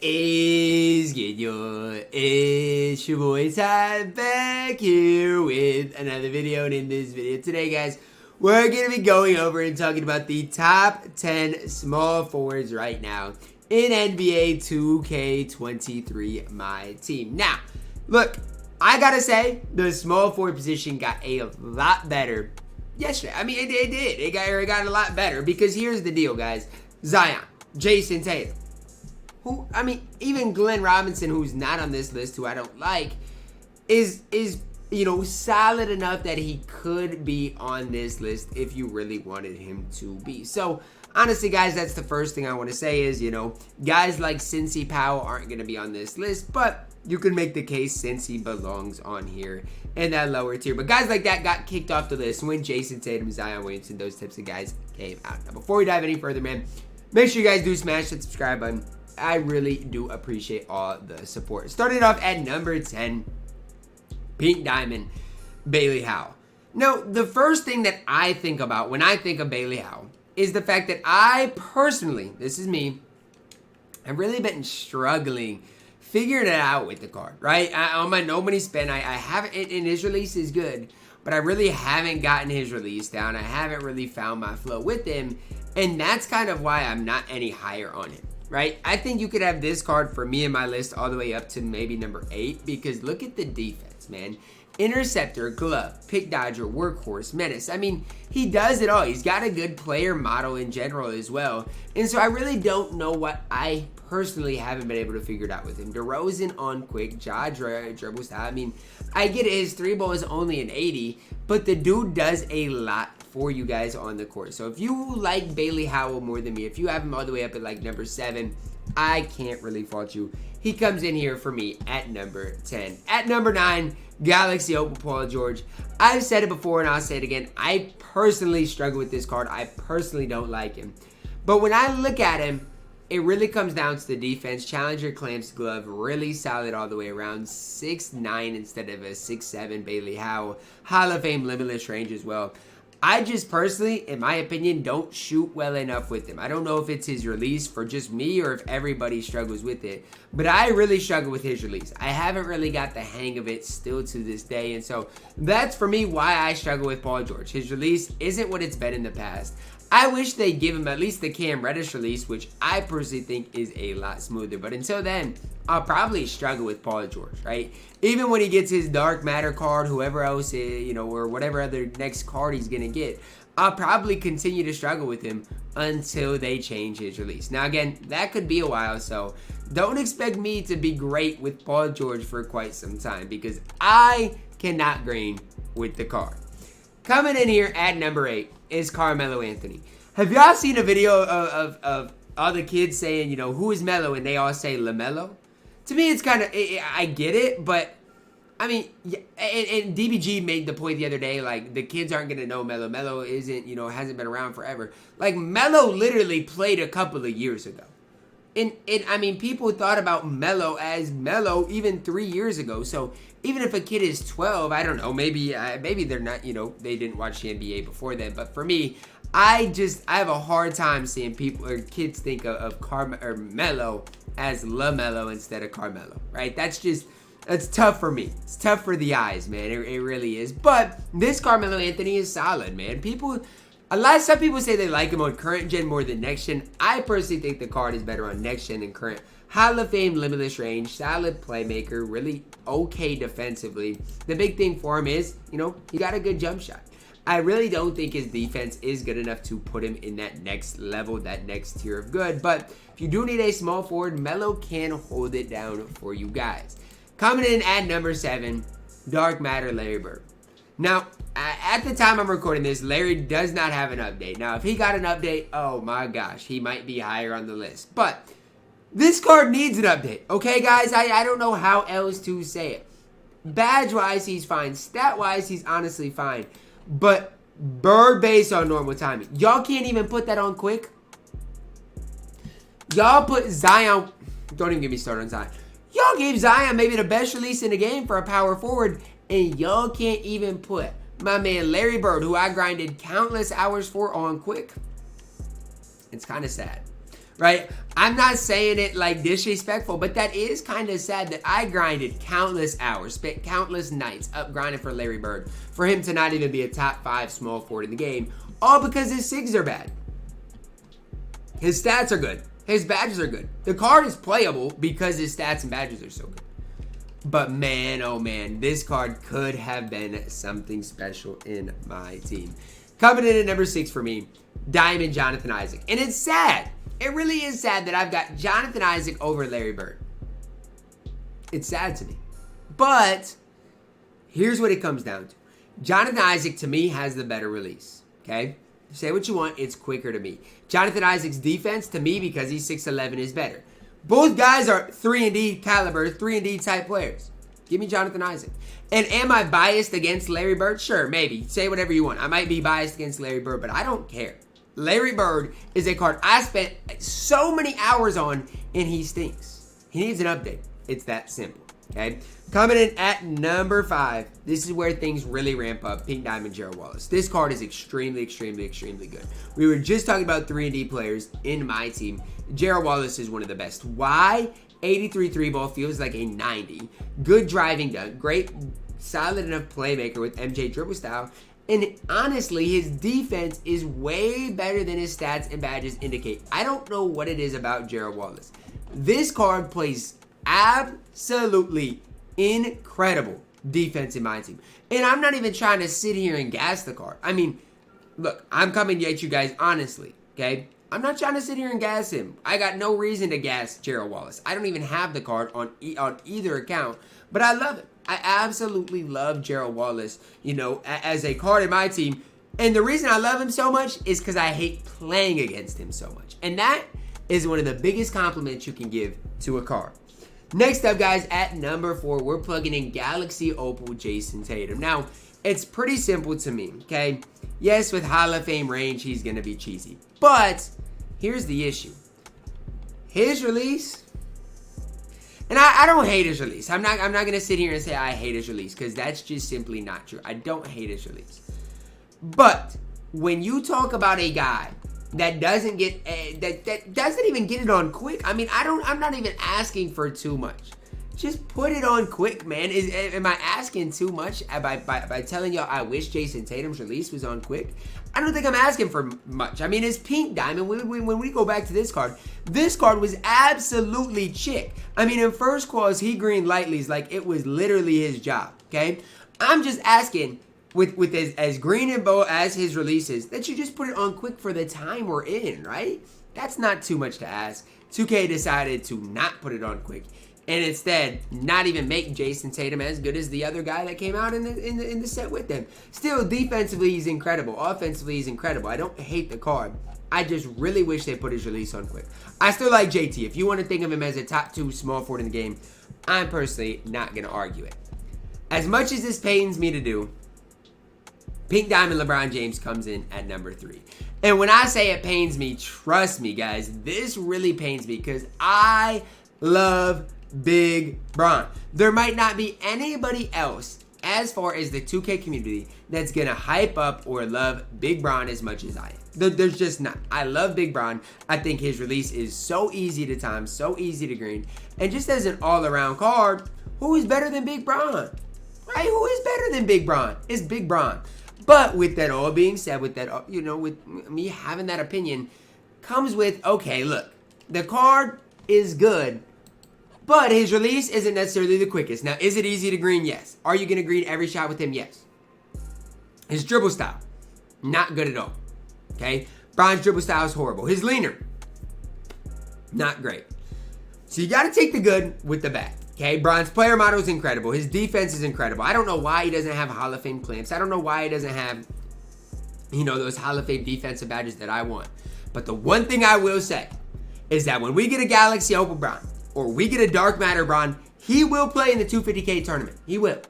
is good, yo? It's your boy Ty back here with another video, and in this video today, guys, we're going to be going over and talking about the top 10 small forwards right now in NBA 2K23 MyTEAM. Now, look, I gotta say, the small forward position got a lot better yesterday. I mean, it did. It got a lot better because here's the deal, guys. Zion, Jason Tatum, who, I mean, even Glenn Robinson, who's not on this list, who I don't like, is you know, solid enough that he could be on this list if you really wanted him to be. So, honestly, guys, that's the first thing I want to say is, you know, guys like Cincy Powell aren't going to be on this list, but you can make the case Cincy belongs on here in that lower tier. But guys like that got kicked off the list when Jason Tatum, Zion Williamson, those types of guys came out. Now, before we dive any further, man, make sure you guys do smash that subscribe button. I really do appreciate all the support. Starting off at number 10, Pink Diamond, Bailey Howell. Now, the first thing that I think about when I think of Bailey Howell is the fact that I personally, this is me, I've really been struggling figuring it out with the card, right? On my no money spend, I haven't, and his release is good, but I really haven't gotten his release down. I haven't really found my flow with him, and that's kind of why I'm not any higher on him, right? I think you could have this card for me in my list all the way up to maybe number 8, because look at the defense, man. Interceptor, glove, pick dodger, workhorse, menace. I mean, he does it all. He's got a good player model in general as well. And so I really don't know what I personally haven't been able to figure it out with him. DeRozan on quick, dribble style. I mean, I get it. His 3-ball is only an 80, but the dude does a lot for you guys on the court. So if you like Bailey Howell more than me, if you have him all the way up at like number 7, I can't really fault you. He comes in here for me at number 10. At number 9, Galaxy Opal Paul George. I've said it before and I'll say it again. I personally struggle with this card. I personally don't like him. But when I look at him, it really comes down to the defense. Challenger clamps glove, really solid all the way around. 6'9" instead of a 6'7" Bailey Howell. Hall of Fame limitless range as well. I just personally, in my opinion, don't shoot well enough with him. I don't know if it's his release for just me or if everybody struggles with it. But I really struggle with his release. I haven't really got the hang of it still to this day. And so that's for me why I struggle with Paul George. His release isn't what it's been in the past. I wish they give him at least the Cam Reddish release, which I personally think is a lot smoother. But until then, I'll probably struggle with Paul George, right? Even when he gets his Dark Matter card, whoever else, you know, or whatever other next card he's going to get, I'll probably continue to struggle with him until they change his release. Now, again, that could be a while, so don't expect me to be great with Paul George for quite some time because I cannot green with the card. Coming in here at number 8 is Carmelo Anthony. Have y'all seen a video of all the kids saying, you know, who is Melo? And they all say LaMelo. To me, it's kind of, I get it, but I mean, and DBG made the point the other day, like, the kids aren't going to know Melo. Melo isn't, you know, hasn't been around forever. Like, Melo literally played a couple of years ago. And I mean, people thought about Melo as Melo even 3 years ago. So even if a kid is 12, I don't know, maybe they're not, you know, they didn't watch the NBA before then. But for me, I have a hard time seeing people or kids think of Melo as LaMelo instead of Carmelo, right? That's tough for me. It's tough for the eyes, man. It really is. But this Carmelo Anthony is solid, man. Some people say they like him on current gen more than next gen. I personally think the card is better on next gen than current. Hall of Fame limitless range, solid playmaker, really okay defensively. The big thing for him is, you know, he got a good jump shot. I really don't think his defense is good enough to put him in that next level, that next tier of good. But if you do need a small forward, Melo can hold it down for you guys. Coming in at number 7, Dark Matter Larry Bird. Now, at the time I'm recording this, Larry does not have an update. Now, if he got an update, oh my gosh, he might be higher on the list. But this card needs an update, okay, guys? I don't know how else to say it. Badge-wise, he's fine. Stat-wise, he's honestly fine. But Bird based on normal timing. Y'all can't even put that on quick. Y'all put Zion. Don't even get me started on Zion. Y'all gave Zion maybe the best release in the game for a power forward. And y'all can't even put my man Larry Bird, who I grinded countless hours for, on quick. It's kind of sad. right? I'm not saying it like disrespectful, but that is kind of sad that I grinded countless hours, spent countless nights up grinding for Larry Bird, for him to not even be a top 5 small forward in the game, all because his SIGs are bad. His stats are good. His badges are good. The card is playable because his stats and badges are so good. But man, oh man, this card could have been something special in my team. Coming in at number 6 for me, Diamond Jonathan Isaac. And it's sad. It really is sad that I've got Jonathan Isaac over Larry Bird. It's sad to me. But here's what it comes down to. Jonathan Isaac, to me, has the better release. Okay? Say what you want, it's quicker to me. Jonathan Isaac's defense, to me, because he's 6'11", is better. Both guys are 3-and-D caliber, 3-and-D type players. Give me Jonathan Isaac. And am I biased against Larry Bird? Sure, maybe. Say whatever you want. I might be biased against Larry Bird, but I don't care. Larry Bird is a card I spent so many hours on, and he stinks. He needs an update. It's that simple, okay? Coming in at number 5, this is where things really ramp up. Pink Diamond Gerald Wallace. This card is extremely, extremely, extremely good. We were just talking about 3-and-D players in my team. Gerald Wallace is one of the best. Why? 83 3-ball feels like a 90. Good driving dunk. Great, solid enough playmaker with MJ dribble style. And honestly, his defense is way better than his stats and badges indicate. I don't know what it is about Gerald Wallace. This card plays absolutely incredible defense in my team. And I'm not even trying to sit here and gas the card. I mean, look, I'm coming at you guys honestly, okay? I'm not trying to sit here and gas him. I got no reason to gas Gerald Wallace. I don't even have the card on either account, but I love it. I absolutely love Gerald Wallace, you know, as a card in my team. And the reason I love him so much is because I hate playing against him so much. And that is one of the biggest compliments you can give to a card. Next up, guys, at number 4, we're plugging in Galaxy Opal Jason Tatum. Now, it's pretty simple to me, okay? Yes, with Hall of Fame range, he's going to be cheesy. But here's the issue. His release, and I don't hate his release. I'm not going to sit here and say I hate his release because that's just simply not true. I don't hate his release. But when you talk about a guy that doesn't get that doesn't even get it on quick, I mean, I'm not even asking for too much. Just put it on quick, man. Am I asking too much by telling y'all I wish Jason Tatum's release was on quick? I don't think I'm asking for much. I mean, his Pink Diamond, when we go back to this card was absolutely chick. I mean, in first clause, he greened lightly's like it was literally his job, okay? I'm just asking, with as green and bold as his release is, that you just put it on quick for the time we're in, right? That's not too much to ask. 2K decided to not put it on quick, and instead not even make Jason Tatum as good as the other guy that came out in the set with them. Still, defensively he's incredible. Offensively he's incredible. I don't hate the card. I just really wish they put his release on quick. I still like JT. If you want to think of him as a top 2 small forward in the game, I'm personally not going to argue it. As much as this pains me to do, Pink Diamond LeBron James comes in at number 3. And when I say it pains me, trust me, guys, this really pains me because I love Big Bron. There might not be anybody else as far as the 2K community that's going to hype up or love Big Bron as much as I am. There's just not. I love Big Bron. I think his release is so easy to time, so easy to green. And just as an all-around card, who is better than Big Bron? Right? Who is better than Big Bron? It's Big Bron. But with that all being said, with that, you know, with me having that opinion, comes with, okay, look, the card is good, but his release isn't necessarily the quickest. Now, is it easy to green? Yes. Are you going to green every shot with him? Yes. His dribble style, not good at all. Okay? Bron's dribble style is horrible. His leaner, not great. So you got to take the good with the bad. Okay, Bron's player model is incredible. His defense is incredible. I don't know why he doesn't have Hall of Fame clamps. I don't know why he doesn't have, you know, those Hall of Fame defensive badges that I want. But the one thing I will say is that when we get a Galaxy Opal Bron or we get a Dark Matter Bron, he will play in the 250K tournament. He will.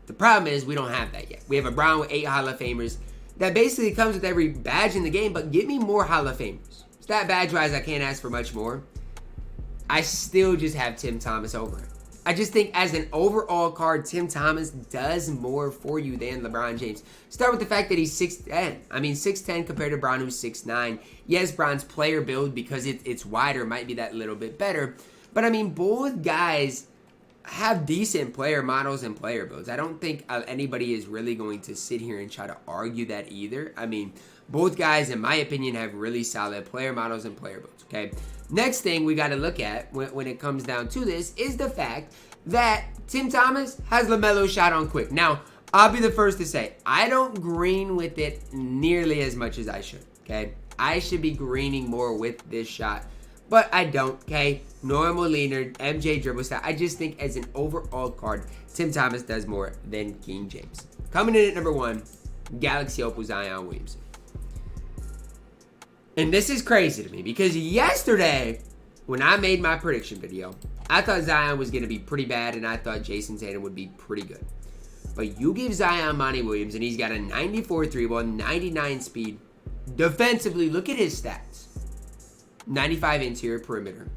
The problem is we don't have that yet. We have a Bron with 8 Hall of Famers that basically comes with every badge in the game, but give me more Hall of Famers. Stat badge-wise, I can't ask for much more. I still just have Tim Thomas over him. I just think as an overall card, Tim Thomas does more for you than LeBron James. Start with the fact that he's 6'10". I mean, 6'10" compared to Bron, who's 6'9". Yes, Bron's player build, because it's wider, might be that little bit better. But, I mean, both guys have decent player models and player builds. I don't think anybody is really going to sit here and try to argue that either. I mean, both guys, in my opinion, have really solid player models and player builds, okay? Next thing we got to look at when it comes down to this is the fact that Tim Thomas has LaMelo shot on quick. Now, I'll be the first to say, I don't green with it nearly as much as I should, okay? I should be greening more with this shot, but I don't, okay? Normal leaner, MJ dribble style. I just think as an overall card, Tim Thomas does more than King James. Coming in at number 1, Galaxy Opal Zion Williamson. And this is crazy to me because yesterday, when I made my prediction video, I thought Zion was going to be pretty bad and I thought Jason Tatum would be pretty good. But you give Zion Monty Williams and he's got a 94 3-ball, 99 speed. Defensively, look at his stats. 95 interior perimeter.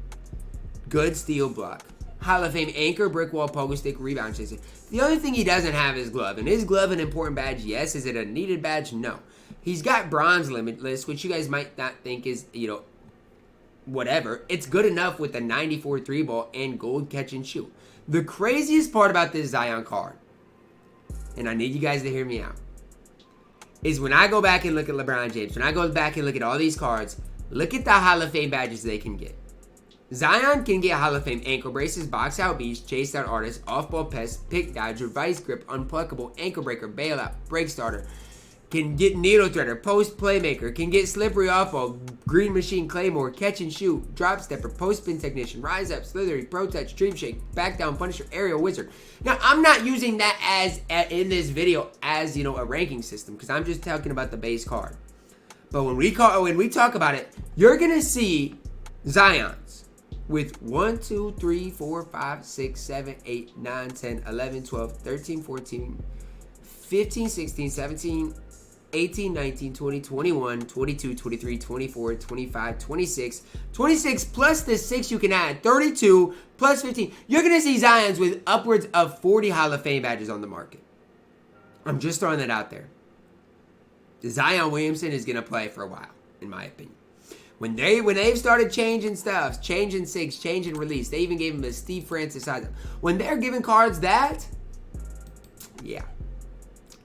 Good steal block. Hall of Fame anchor, brick wall, pogo stick, rebound chaser. The only thing he doesn't have is glove. And is glove an important badge? Yes. Is it a needed badge? No. He's got bronze limitless, which you guys might not think is, whatever. It's good enough with the 94 3-ball and gold catch and shoot. The craziest part about this Zion card, and I need you guys to hear me out, is when I go back and look at LeBron James, when I go back and look at all these cards, look at the Hall of Fame badges they can get. Zion can get Hall of Fame ankle braces, box out beast, chase out artist, off-ball pest, pick dodger, vice grip, unpluckable, ankle breaker, bailout, break starter. Can get needle threader, post playmaker, can get slippery off-ball, green machine claymore, catch and shoot, drop stepper, post spin technician, rise up, slithery, pro touch, dream shake, back down punisher, aerial wizard. Now, I'm not using that in this video as, a ranking system because I'm just talking about the base card. But when we talk about it, you're going to see Zion's with 1, 2, 3, 4, 5, 6, 7, 8, 9, 10, 11, 12, 13, 14, 15, 16, 17, 18, 19, 20, 21, 22, 23, 24, 25, 26, 26 plus the 6 you can add, 32 plus 15. You're going to see Zions with upwards of 40 Hall of Fame badges on the market. I'm just throwing that out there. Zion Williamson is going to play for a while, in my opinion. When they've started changing stuff, changing SIGs, changing release, they even gave him a Steve Francis size. When they're giving cards that, yeah.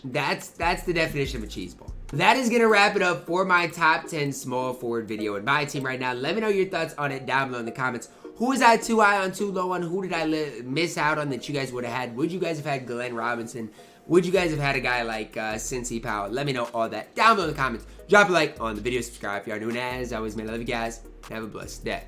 That's the definition of a cheese ball. That is going to wrap it up for my top 10 small forward video in my team right now. Let me know your thoughts on it down below in the comments. Who was I too high on, too low on? Who did I miss out on that you guys would have had? Would you guys have had Glenn Robinson? Would you guys have had a guy like Cincy Powell? Let me know all that down below in the comments. Drop a like on the video, subscribe if you are new, and as always, man, I love you guys. Have a blessed day.